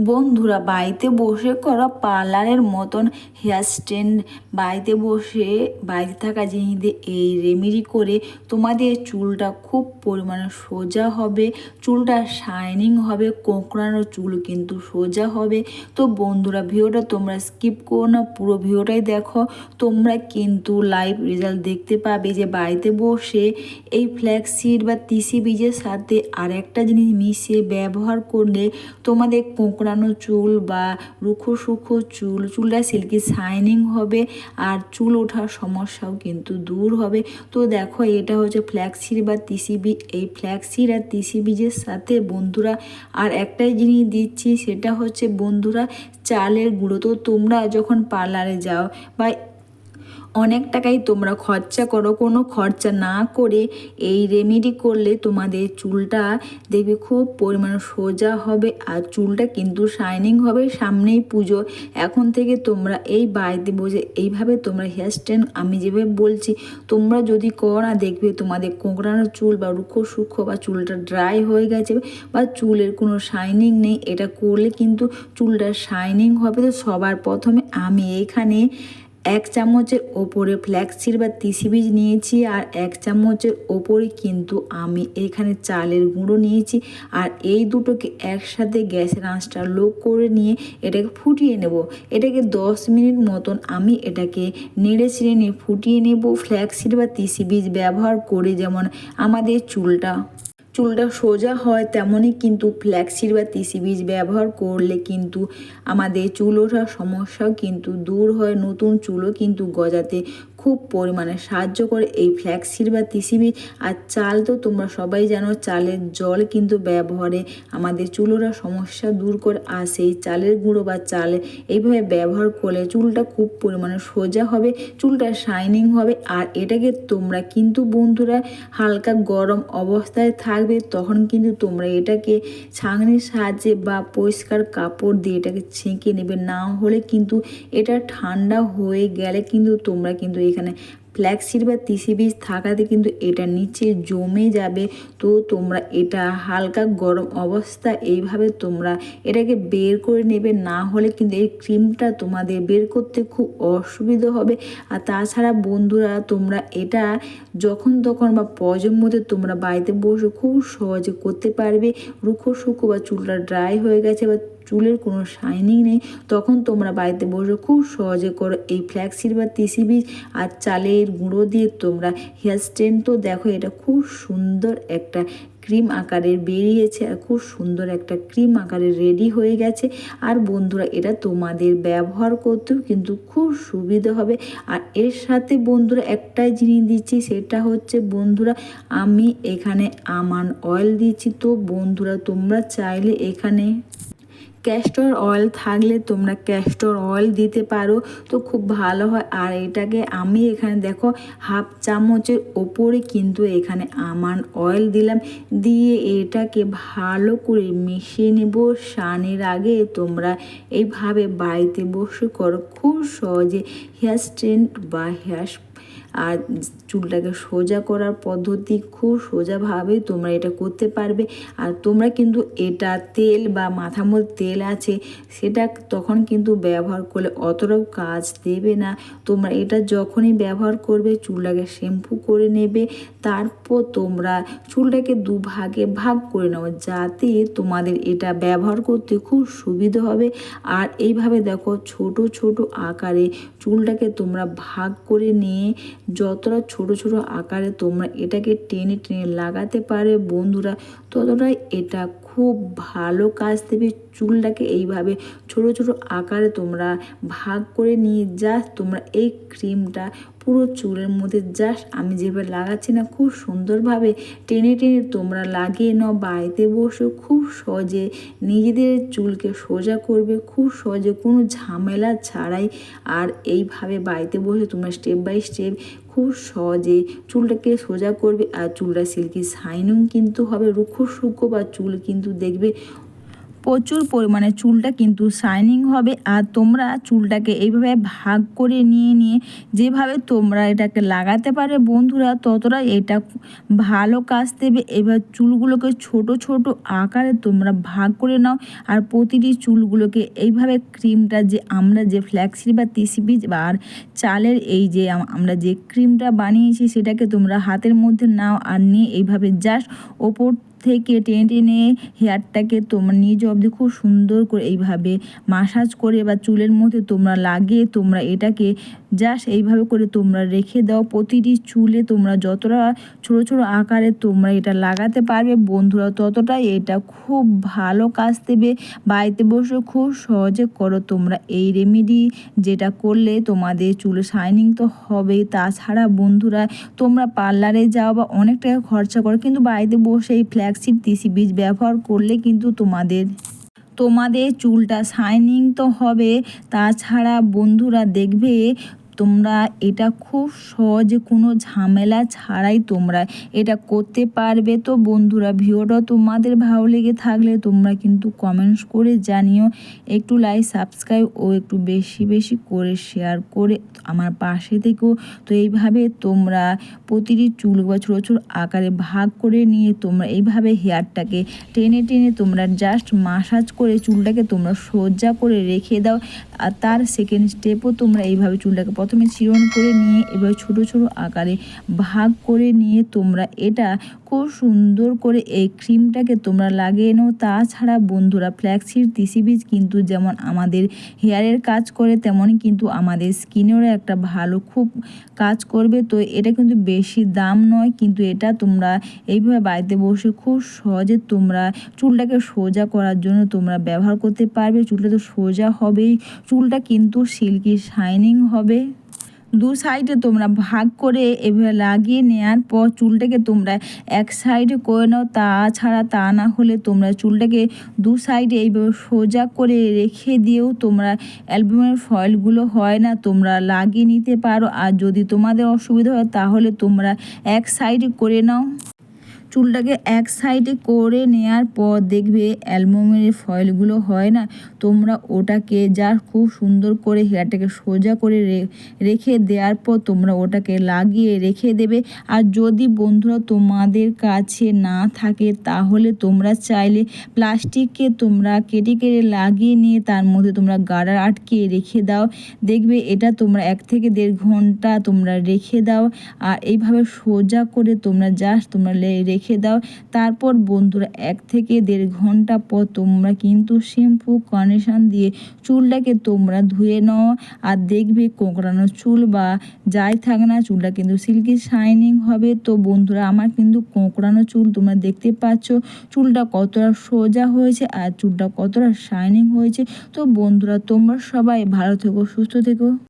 বন্ধুরা, বাড়িতে বসে করা পার্লারের মতন হেয়ার স্ট্যান্ড বাড়িতে বসে বাড়িতে থাকা জিনিস দিয়ে এই রেমেডি করে তোমাদের চুলটা খুব পরিমাণে সোজা হবে, চুলটা শাইনিং হবে, কোঁকড়ানো চুল কিন্তু সোজা হবে। তো বন্ধুরা, ভিডিওটা তোমরা স্কিপ করো না, পুরো ভিডিওটাই দেখো। তোমরা কিন্তু লাইভ রেজাল্ট দেখতে পাবে যে বাড়িতে বসে এই ফ্ল্যাক্সিড বা তিসি বীজের সাথে আর একটা জিনিস মিশিয়ে ব্যবহার করলে তোমাদের কোঁকড়ানো চুল বা রুখো সুখো চুলটা সিল্কি শাইনিং হবে আর চুল ওঠার সমস্যাও কিন্তু দূর হবে। তো দেখো, এটা হচ্ছে ফ্ল্যাক্সিড বা তিসি বীজ। এই ফ্ল্যাক্সিড আর তিসি বীজের সাথে বন্ধুরা আর একটাই জিনিস দিচ্ছি, সেটা হচ্ছে বন্ধুরা চালের গুঁড়ো। তো তোমরা যখন পার্লারে যাও বা অনেক টাকাই তোমরা খরচা করো, কোনো খরচা না করে এই রেমেডি করলে তোমাদের চুলটা দেখবে খুব পরিমাণে সোজা হবে আর চুলটা কিন্তু শাইনিং হবে। সামনেই পুজো, এখন থেকে তোমরা এই বাড়িতে বসে এইভাবে তোমরা হেয়ার স্টাইল আমি যেভাবে বলছি তোমরা যদি করো না, দেখবে তোমাদের কোঁকড়ানো চুল বা রুখো সুখো বা চুলটা ড্রাই হয়ে গেছে বা চুলের কোনো শাইনিং নেই, এটা করলে কিন্তু চুলটা শাইনিং হবে। তো সবার প্রথমে আমি এইখানে 1 চামচের ওপরে ফ্ল্যাক্সিড বা তিসি বীজ নিয়েছি আর 1 চামচের ওপরে কিন্তু আমি এখানে চালের গুঁড়ো নিয়েছি। আর এই দুটোকে একসাথে গ্যাসের আঁচটা লো করে নিয়ে এটাকে ফুটিয়ে নেব। এটাকে 10 মিনিট মতন আমি এটাকে নেড়ে ছেড়ে নিয়ে ফুটিয়ে নেব। ফ্ল্যাক্সিড বা তিসি বীজ ব্যবহার করে যেমন আমাদের চুলটা সোজা হয়, তেমনই কিন্তু ফ্ল্যাক্সিড বা তিসি বীজ ব্যবহার করলে কিন্তু আমাদের চুল ওঠার সমস্যাও কিন্তু দূর হয়, নতুন চুলও কিন্তু গজাতে খুব পরিমাণে সাহায্য করে এই ফ্ল্যাক্সিড বা তিসি বীজ। আর চাল তো তোমরা সবাই জানো, চালের জল কিন্তু ব্যবহারে আমাদের চুল ওঠার সমস্যা দূর করে। আর সেই চালের গুঁড়ো বা চাল এইভাবে ব্যবহার করলে চুলটা খুব পরিমাণে সোজা হবে, চুলটা শাইনিং হবে। আর এটাকে তোমরা কিন্তু বন্ধুরা হালকা গরম অবস্থায় থাকবে, তখন কিন্তু তোমরা এটাকে ছাঁকনির সাহায্যে বা পরিষ্কার কাপড় দিয়ে এটাকে ছেঁকে নেবে। না হলে কিন্তু এটা ঠান্ডা হয়ে গেলে কিন্তু তোমরা কিন্তু এখানে ফ্ল্যাক্সিড বা তিসি বীজ থাকাতে কিন্তু এটা নিচে জমে যাবে। তো তোমরা এটা হালকা গরম অবস্থা এইভাবে তোমরা এটাকে বের করে নেবে, না হলে কিন্তু এই ক্রিমটা তোমাদের বের করতে খুব অসুবিধা হবে। আর তাছাড়া বন্ধুরা, তোমরা এটা যখন তখন বা প্রয়োজন মতো তোমরা বাড়িতে বসে খুব সহজে করতে পারবে। রুখো সুখো বা চুলটা ড্রাই হয়ে গেছে বা চুলের কোনো শাইনিং নেই, তখন তোমরা বাড়িতে বসে খুব সহজে করো এই ফ্ল্যাক্সিড বা তিসি বীজ আর চালের গুঁড়ো দিয়ে তোমরা হেয়ার স্ট্রেন্থ। তো দেখো, এটা খুব সুন্দর একটা ক্রিম আকারের বেরিয়েছে আর খুব সুন্দর একটা ক্রিম আকারে রেডি হয়ে গেছে। আর বন্ধুরা, এটা তোমাদের ব্যবহার করতেও কিন্তু খুব সুবিধা হবে। আর এর সাথে বন্ধুরা একটাই জিনিস দিচ্ছি, সেটা হচ্ছে বন্ধুরা আমি এখানে আমন্ড অয়েল দিচ্ছি। তো বন্ধুরা, তোমরা চাইলে এখানে ক্যাস্টর অয়েল থাকলে তোমরা ক্যাস্টর অয়েল দিতে পারো, তো খুব ভালো হয়। আর এটাকে আমি এখানে দেখো 1/2 চামচের ওপরে কিন্তু এখানে আমন্ড অয়েল দিলাম, দিয়ে এটাকে ভালো করে মিশিয়ে নেব। স্নানের আগে তোমরা এইভাবে বাড়িতে বসে করো, খুব সহজে হেয়ার স্ট্রেন্থ বা হেয়ার আর চুলটাকে সোজা করার পদ্ধতি খুব সোজাভাবে তোমরা এটা করতে পারবে। আর তোমরা কিন্তু এটা তেল বা মাথার মধ্যে তেল আছে সেটা তখন কিন্তু ব্যবহার করলে অতটাও কাজ দেবে না। তোমরা এটা যখনই ব্যবহার করবে চুলটাকে শ্যাম্পু করে নেবে, তারপর তোমরা চুলটাকে 2 ভাগে ভাগ করে নাও, যাতে তোমাদের এটা ব্যবহার করতে খুব সুবিধা হবে। আর এইভাবে দেখো ছোট ছোট আকারে চুলটাকে তোমরা ভাগ করে নিয়ে যতটা ছোট ছোট আকারে তোমরা এটাকে টেনে টেনে লাগাতে পারে বন্ধুরা, ততটাই এটা খুব ভালো কাজ দেবে। চুলটাকে এইভাবে ছোট ছোট আকারে তোমরা ভাগ করে নিয়ে জাস্ট তোমরা এই ক্রিমটা পুরো চুলের মধ্যে জাস্ট আমি যেভাবে লাগাচ্ছি না, খুব সুন্দরভাবে টেনে টেনে তোমরা লাগিয়ে নাও। বাড়িতে বসে খুব সহজে নিজেদের চুলকে সোজা করবে, খুব সহজে কোনো ঝামেলা ছাড়াই। আর এইভাবে বাড়িতে বসে তোমরা স্টেপ বাই স্টেপ খুব সহজে চুলটাকে সোজা করবে আর চুলটা সিল্কি শাইনিং কিন্তু হবে। রুখো সুখো বা চুল কিন্তু দেখবে প্রচুর পরিমাণে চুলটা কিন্তু শাইনিং হবে। আর তোমরা চুলটাকে এইভাবে ভাগ করে নিয়ে যেভাবে তোমরা এটাকে লাগাতে পারে বন্ধুরা, ততটা এটা ভালো কাজ দেবে। এবার চুলগুলোকে ছোট ছোট আকারে তোমরা ভাগ করে নাও, আর প্রতিটি চুলগুলোকে এইভাবে ক্রিমটা যে আমরা যে ফ্ল্যাক্সিড বা তিসি বীজ বা আর চালের এই যে আমরা যে ক্রিমটা বানিয়েছি সেটাকে তোমরা হাতের মধ্যে নাও, আর নিয়ে এইভাবে জাস্ট ওপর থেকে টেনে টেনে হেয়ারটাকে তোমরা নিজ অবধি খুব সুন্দর করে এইভাবে মাসাজ করে বা চুলের মধ্যে তোমরা লাগিয়ে তোমরা এটাকে জাস্ট এইভাবে করে তোমরা রেখে দাও। প্রতিটি চুলে তোমরা যতটা ছোটো ছোটো আকারে তোমরা এটা লাগাতে পারবে বন্ধুরা, ততটাই এটা খুব ভালো কাজ দেবে। বাড়িতে বসে খুব সহজে করো তোমরা এই রেমেডি, যেটা করলে তোমাদের চুল শাইনিং তো হবেই। তাছাড়া বন্ধুরা তোমরা পার্লারে যাও বা অনেক টাকা খরচা করো, কিন্তু বাড়িতে বসে এই ফ্ল্যাক্সিড তিসি বীজ ব্যবহার করলে কিন্তু তোমাদের চুলটা শাইনিং তো হবে। তাছাড়া বন্ধুরা দেখবে তোমরা এটা খুব সহজে কোনো ঝামেলা ছাড়াই তোমরা এটা করতে পারবে। তো বন্ধুরা ভিডিওটা তোমাদের ভালো লেগে থাকলে তোমরা কিন্তু কমেন্টস করে জানিও, একটু লাইক সাবস্ক্রাইব ও একটু বেশি বেশি করে শেয়ার করে আমার পাশে থেকেও। তো এইভাবে তোমরা প্রতিটি চুল বা ছোটো ছোটো আকারে ভাগ করে নিয়ে তোমরা এইভাবে হেয়ারটাকে টেনে টেনে তোমরা জাস্ট মাসাজ করে চুলটাকে তোমরা সোজা করে রেখে দাও। আর তার সেকেন্ড স্টেপও তোমরা এইভাবে চুলটাকে প্রথমে চিরন করে নিয়ে এবার ছোটো ছোটো আকারে ভাগ করে নিয়ে তোমরা এটা খুব সুন্দর করে এই ক্রিমটাকে তোমরা লাগিয়ে নাও। তাছাড়া বন্ধুরা ফ্ল্যাক্সিড তিসি বীজ কিন্তু যেমন আমাদের হেয়ারের কাজ করে, তেমনই কিন্তু আমাদের স্কিনেরও একটা ভালো খুব কাজ করবে। তো এটা কিন্তু বেশি দাম নয়, কিন্তু এটা তোমরা এইভাবে বাড়িতে বসে খুব সহজে তোমরা চুলটাকে সোজা করার জন্য তোমরা ব্যবহার করতে পারবে। চুলটা তো সোজা হবেই, চুলটা কিন্তু সিল্কি শাইনিং হবে। দু সাইডে তোমরা ভাগ করে এভাবে লাগিয়ে নেওয়ার পর চুলটাকে তোমরা এক সাইডে করে নাও। তাছাড়া তা না হলে তোমরা চুলটাকে দু সাইডে এইভাবে সোজা করে রেখে দিয়েও তোমরা অ্যালবামের ফয়েলগুলো হয় না তোমরা লাগিয়ে নিতে পারো। আর যদি তোমাদের অসুবিধা হয় তাহলে তোমরা এক সাইডে করে নাও। চুলটাকে এক সাইডে করে নেওয়ার পর দেখবে অ্যালবামের ফয়েলগুলো হয় না, তোমরা ওটাকে যা খুব সুন্দর করে হেয়ারটাকে সোজা করে রেখে দেওয়ার পর তোমরা ওটাকে লাগিয়ে রেখে দেবে। আর যদি বন্ধুরা তোমাদের কাছে না থাকে তাহলে তোমরা চাইলে প্লাস্টিককে তোমরা কেটে কেটে লাগিয়ে নিয়ে তার মধ্যে তোমরা গার্ডার আটকে রেখে দাও। দেখবে এটা তোমরা 1 থেকে 1.5 ঘন্টা তোমরা রেখে দাও। আর এইভাবে সোজা করে তোমরা জাস্ট তোমরা রেখে দাও। তারপর বন্ধুরা 1 থেকে 1.5 ঘন্টা পর তোমরা কিন্তু শ্যাম্পু কন্ডিশন দিয়ে চুলটাকে তোমরা ধুয়ে নাও। আর দেখবে কোঁকড়ানো চুল বা যাই থাক না চুলটা কিন্তু সিল্কি শাইনিং হবে। তো বন্ধুরা আমার কিন্তু কোঁকড়ানো চুল তোমরা দেখতে পাচ্ছ চুলটা কতটা সোজা হয়েছে আর চুলটা কতটা শাইনিং হয়েছে। তো বন্ধুরা তোমরা সবাই ভালো থেকো, সুস্থ থেকো।